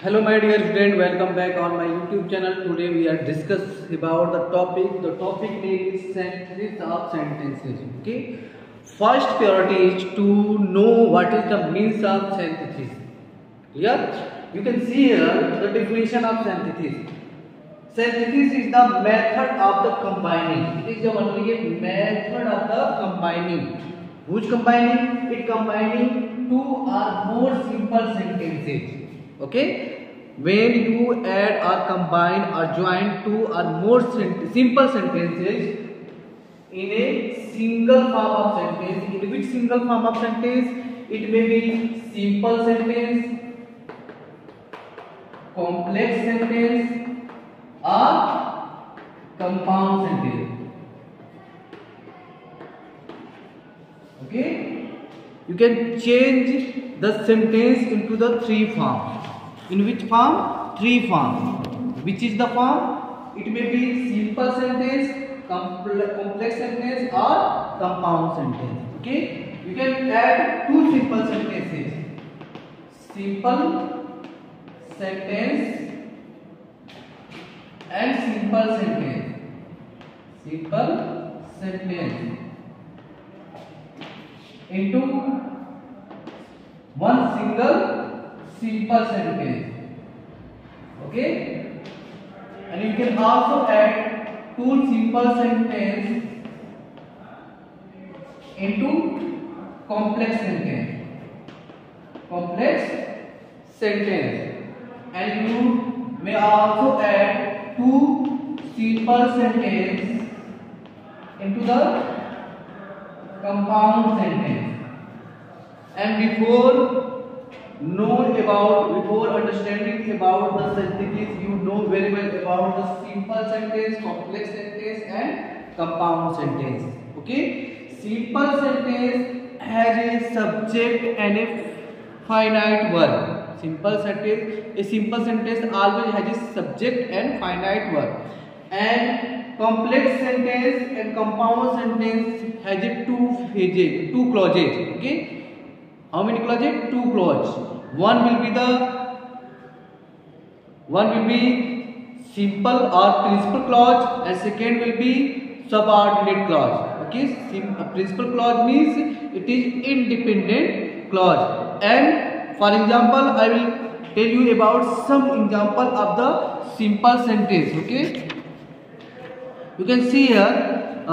Hello my dear friend, welcome back on my YouTube channel. Today we are discuss about the topic. The topic name is synthesis of sentences. Okay. First priority is to know what is the means of synthesis. Clear? You can see here the definition of synthesis. Synthesis is the method of the combining. It is the only method of the combining. Who's combining? It combining two or more simple sentences. Okay, when you add or combine or join two or more simple sentences in a single form of sentence. In which single form of sentence? It may be simple sentence, complex sentence, or compound sentence. Okay, you can change the sentence into the three forms. In which form? Three forms. Which is the form? It may be simple sentence, complex sentence, or compound sentence. Okay, you can add two simple sentences. Simple sentence and simple sentence. Simple sentence into one single simple sentence. Okay, and you can also add two simple sentences into complex sentence. And you may also add two simple sentences into the compound sentence. And before understanding about the synthesis, you know very well about the simple sentence, complex sentence, and compound sentence. Okay, simple sentence has a subject and a finite verb. A simple sentence always has a subject and finite verb. And complex sentence and compound sentence has a two clauses. Okay, how many clauses? Two clauses. One will be simple or principal clause, and second will be subordinate clause. Okay, principal clause means it is independent clause. And for example, I will tell you about some example of the simple sentence. Okay, you can see here.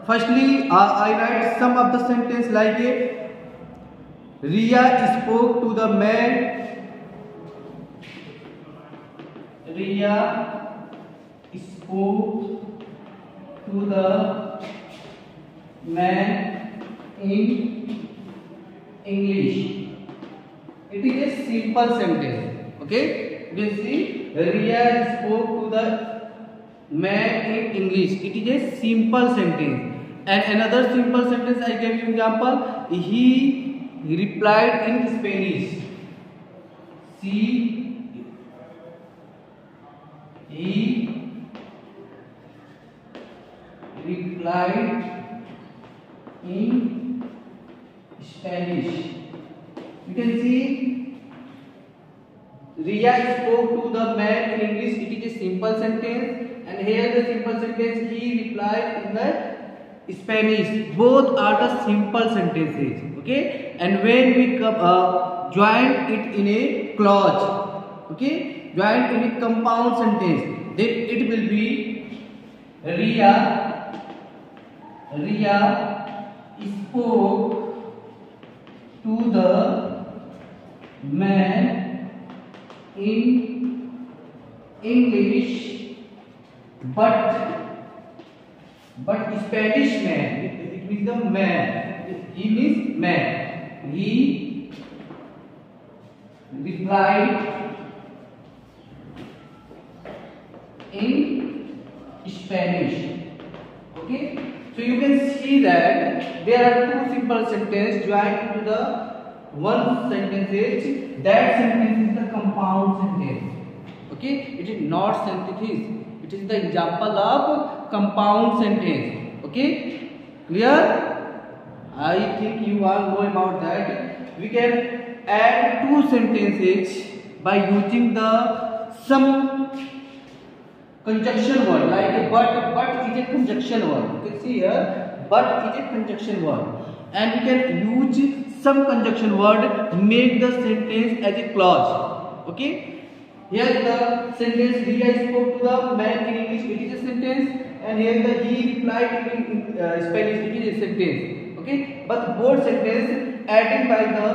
Firstly, I write some of the sentence like a Riya spoke to the man. Riya spoke to the man in English. It is a simple sentence. Okay, you can see Riya spoke to the man in English. It is a simple sentence. And another simple sentence I gave you example. He replied in Spanish. He replied in Spanish. You can see Riya spoke to the man in English. It is a simple sentence, and here the simple sentence he replied in the Spanish. Both are the simple sentences. Okay, and when we join it in a clause, okay, join in a compound sentence, then it will be Riya spoke to the man in English, but Spanish man, it means the man. He means man. He replied in Spanish. Okay, so you can see that there are two simple sentences joined into the one sentence. That sentence is the compound sentence. Okay, it is not synthesis. It is the example of compound sentence. Okay, clear? I think you all know about that. We can add two sentences by using the some conjunction word like but is a conjunction word. You can see here but is a conjunction word, and we can use some conjunction word make the sentence as a clause. Okay, here the sentence Riya spoke to the man in English, it is a sentence, and here the he replied in Spanish, it is a sentence. Okay, but both sentence added by the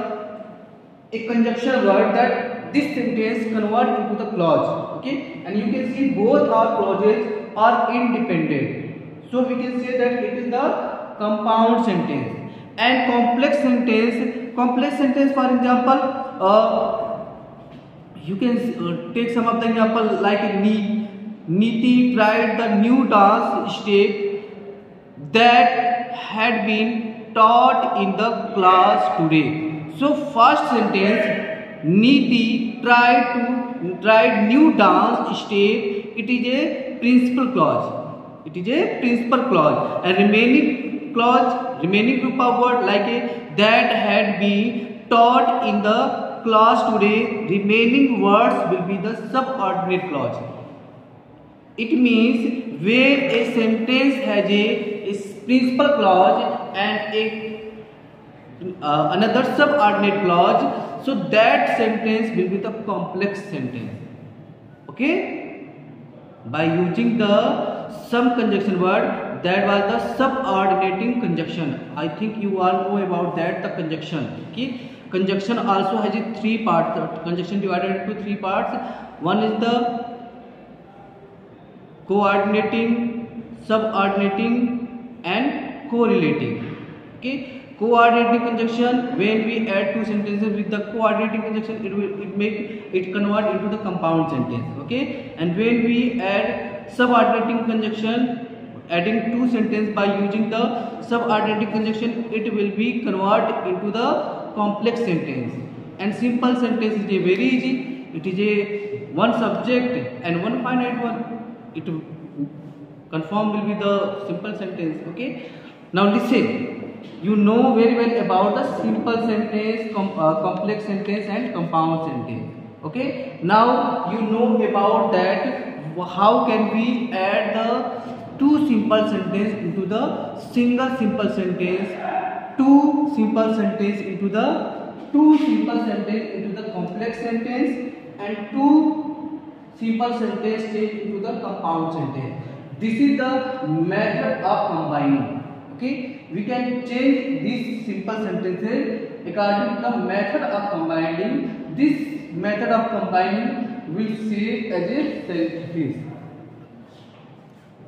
a conjunction word that this sentence convert into the clause. Okay, and you can see both our clauses are independent, so we can say that it is the compound sentence. And complex sentence, for example, you can take some of the example like Niti tried the new dance step that had been taught in the class today. So first sentence, Niti tried new dance step, it is a principal clause. It is a principal clause. And remaining group of words like that had been taught in the class today, remaining words will be the subordinate clause. It means where a sentence has a principal clause and another subordinate clause, so that sentence will be the complex sentence. Okay, by using the some conjunction word, that was the subordinating conjunction. I think you all know about that, the conjunction. Okay, conjunction also has a three parts. Conjunction divided into three parts. One is the coordinating, subordinating and correlating. Okay, coordinating conjunction, when we add two sentences with the coordinating conjunction, it convert into the compound sentence. Okay, and when we add subordinating conjunction, adding two sentences by using the subordinating conjunction, it will be convert into the complex sentence. And simple sentence is a very easy. It is a one subject and one finite one. It confirm will be the simple sentence. Okay, now listen, you know very well about the simple sentence, complex sentence and compound sentence. Okay, now you know about that how can we add the two simple sentence into the single simple sentence, two simple sentence into the complex sentence, and two simple sentence into the compound sentence. This is the method of combining. Okay, we can change these simple sentences according to the method of combining. This method of combining will say as a sentence.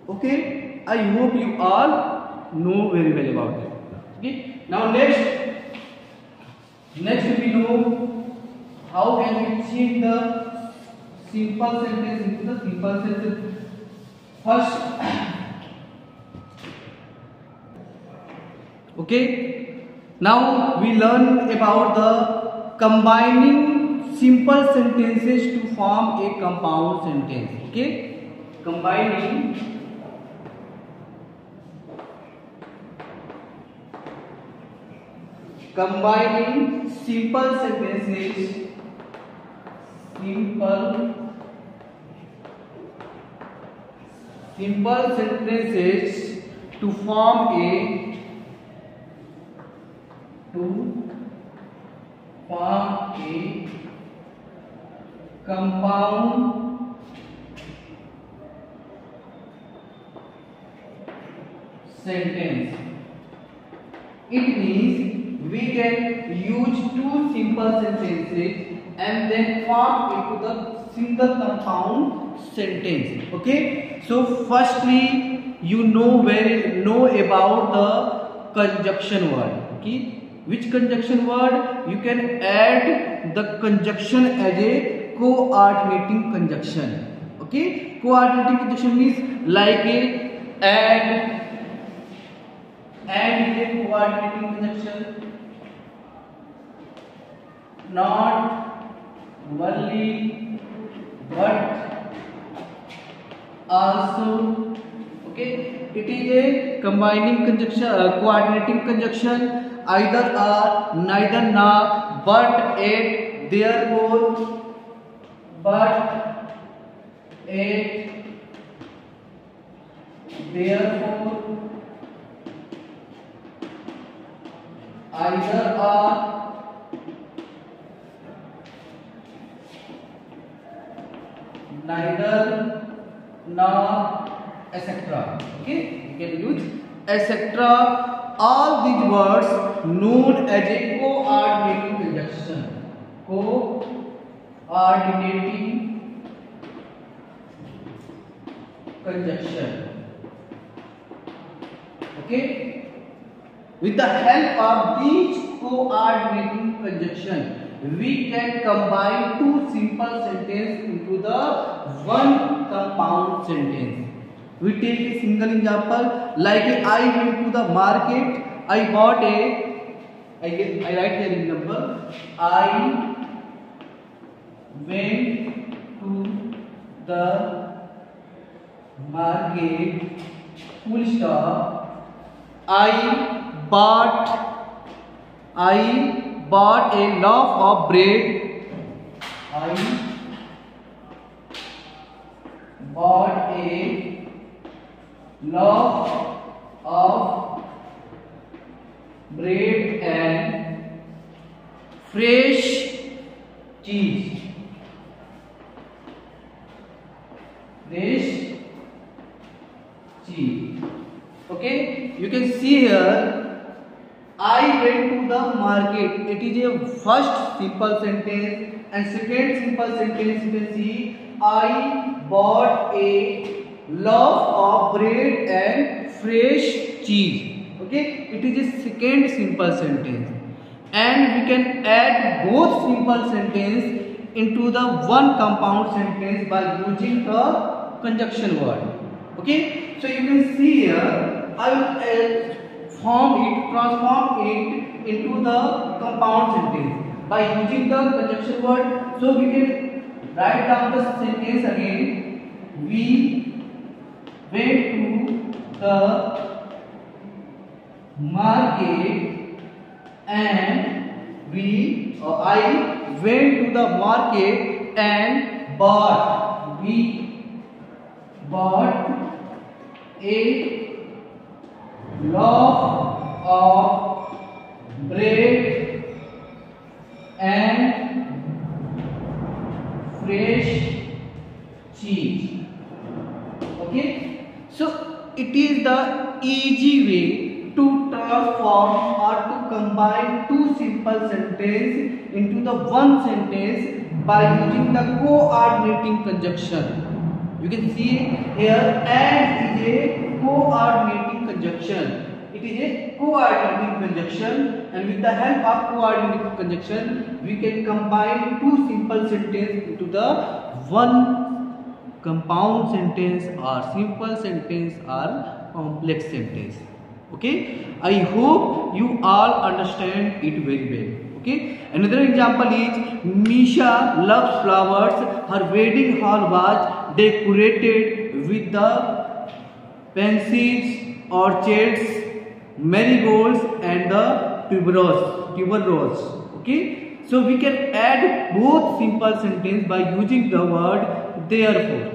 Okay, I hope you all know very well about it. Okay, now next we know how can we change the simple sentence into the simple sentence. First, okay, now we learn about the combining simple sentences to form a compound sentence. Okay, combining simple sentences to form a compound sentence. It means we can use two simple sentences and then form into the single compound sentence. Okay, so firstly you know about the conjunction word. Okay, which conjunction word? You can add the conjunction as a coordinating conjunction. Okay, coordinating conjunction means like add is a coordinating conjunction, not only but also. Okay, it is a combining conjunction, coordinating conjunction, either or, neither nor, but, yet, therefore, but it therefore either are neither nor etc. Okay, you can use etc. All these words known as a coordinating conjunction. Coordinating conjunction. Okay. With the help of these coordinating conjunction, we can combine two simple sentences into the one compound sentence. We take a single example like I went to the market. I bought a. I write here example. I went to the market. Full stop. I bought a loaf of bread. I bought a loaf of bread and fresh cheese. Fresh cheese. Okay, you can see here I went to the market. It is a first simple sentence, and second simple sentence you can see I bought a loaf of bread and fresh cheese. Okay, it is a second simple sentence, and we can add both simple sentence into the one compound sentence by using the conjunction word. Okay, so you can see here I will transform it into the compound sentence by using the conjunction word. So we can write down the sentence again. We went to the market and I went to the market and bought a loaf of bread and fresh cheese. Okay, so it is the easy way to transform or to combine two simple sentences into the one sentence by using the coordinating conjunction. You can see here and is a coordinating conjunction. It is a coordinating conjunction, and with the help of coordinating conjunction, we can combine two simple sentences into the one compound sentence or simple sentence or complex sentence. Okay, I hope you all understand it very well. Okay, another example is Misha loves flowers. Her wedding hall was decorated with the pansies, orchids, marigolds and the tuberose. Okay, so we can add both simple sentence by using the word therefore.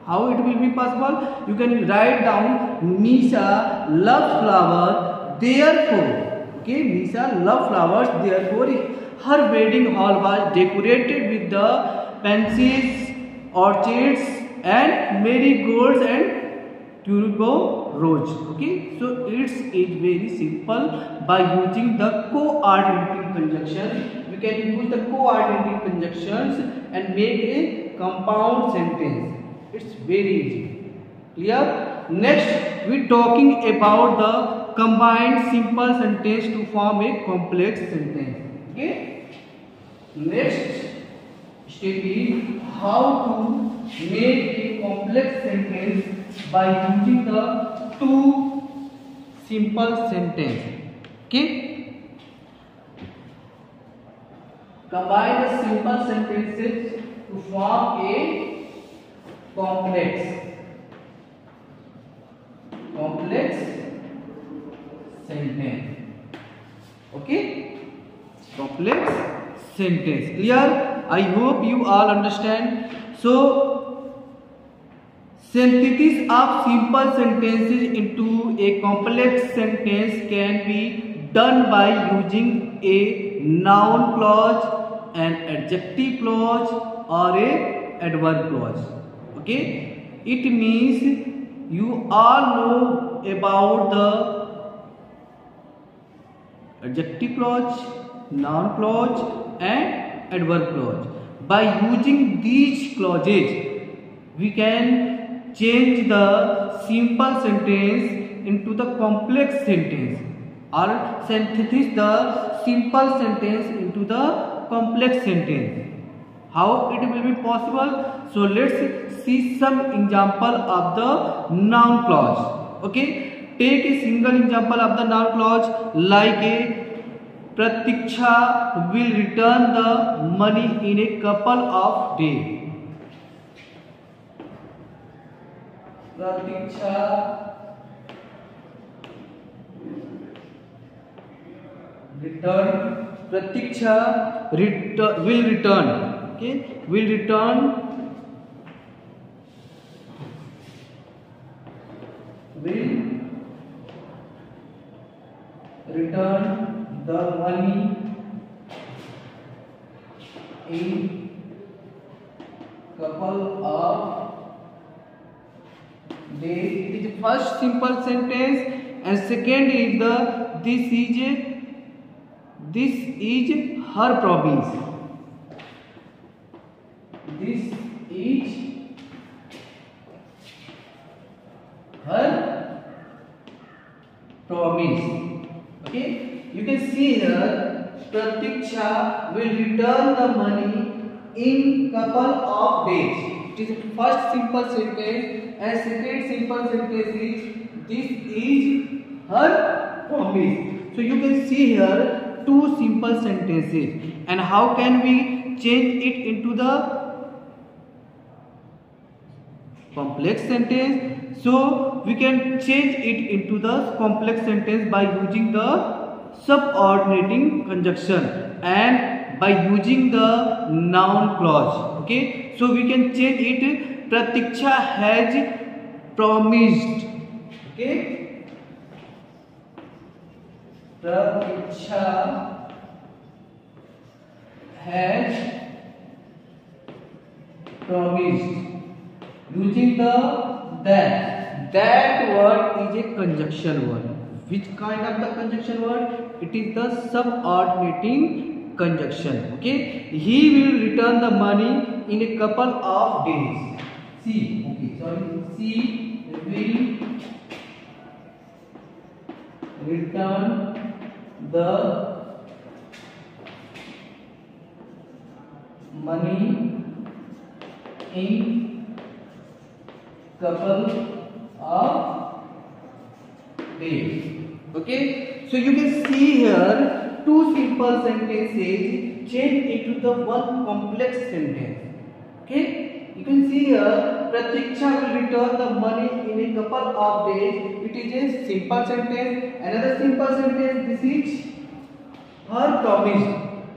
How it will be possible? You can write down Misha loves flowers, therefore. Okay, Misha loves flowers, therefore her wedding hall was decorated with the pansies, orchids and marigolds and tuberose. Okay, so it's very simple. By using the coordinating conjunction, we can use the coordinating conjunctions and make a compound sentence. It's very easy. Clear? Next, we talking about the combined simple sentence to form a complex sentence. Okay. Next step is how to make a complex sentence by using the two simple sentence. Okay. Combine the simple sentences to form a complex sentence. Okay, complex sentence. Clear? I hope you all understand. So synthesis of simple sentences into a complex sentence can be done by using a noun clause, an adjective clause, or a adverb clause. Okay, it means you all know about the adjective clause, noun clause, and adverb clause. By using these clauses, we can change the simple sentence into the complex sentence, or synthesize the simple sentence into the complex sentence. How it will be possible? So let's see some example of the noun clause. Okay, take a single example of the noun clause, like a Pratiksha will return the money in a couple of days. Pratiksha will return. Okay, will return the money in couple of days. It is the first simple sentence, and second is the this is her promise. This is her promise. Okay, you can see here Pratiksha will return the money in couple of days. It is the first simple sentence, and second simple sentence is this is her promise. So you can see here two simple sentences, and how can we change it into the complex sentence? So we can change it into the complex sentence by using the subordinating conjunction and by using the noun clause. Okay, so we can change it. Pratiksha has promised. Okay, Pratiksha has promised. Using the that word is a conjunction word. Which kind of the conjunction word? It is the subordinating conjunction. Okay, he will return the money in a couple of days. She will return the money in couple of days. Okay, so you can see here two simple sentences change into the one complex sentence. Okay, you can see here Pratiksha will return the money in a couple of days. It is a simple sentence. Another simple sentence, this is her promise.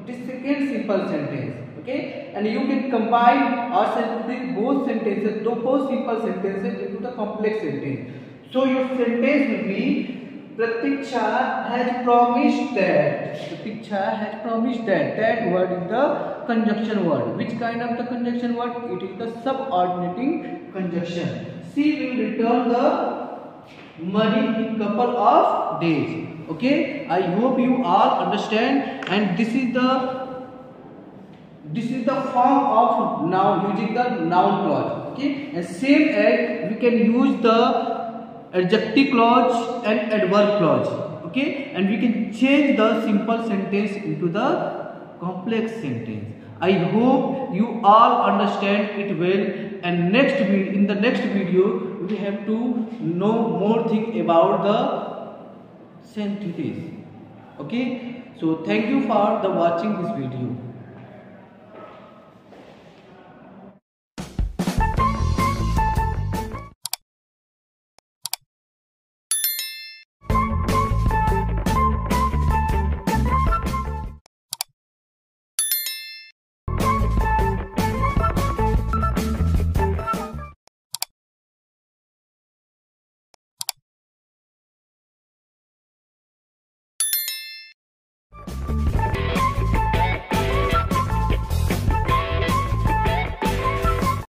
It is second simple sentence. Okay, and you can combine or synthesize both sentences, both simple sentences into the complex sentence. So your sentence will be Pratiksha has promised that. Pratiksha has promised that. That word is the conjunction word. Which kind of the conjunction word? It is the subordinating conjunction. She will return the money in couple of days. Okay, I hope you all understand. And this is the form of noun, using the noun clause. Okay, and same as we can use the adjective clause and adverb clause. Okay, and we can change the simple sentence into the complex sentence. I hope you all understand it well, and in the next video we have to know more thing about the synthesis. Okay, so thank you for watching this video.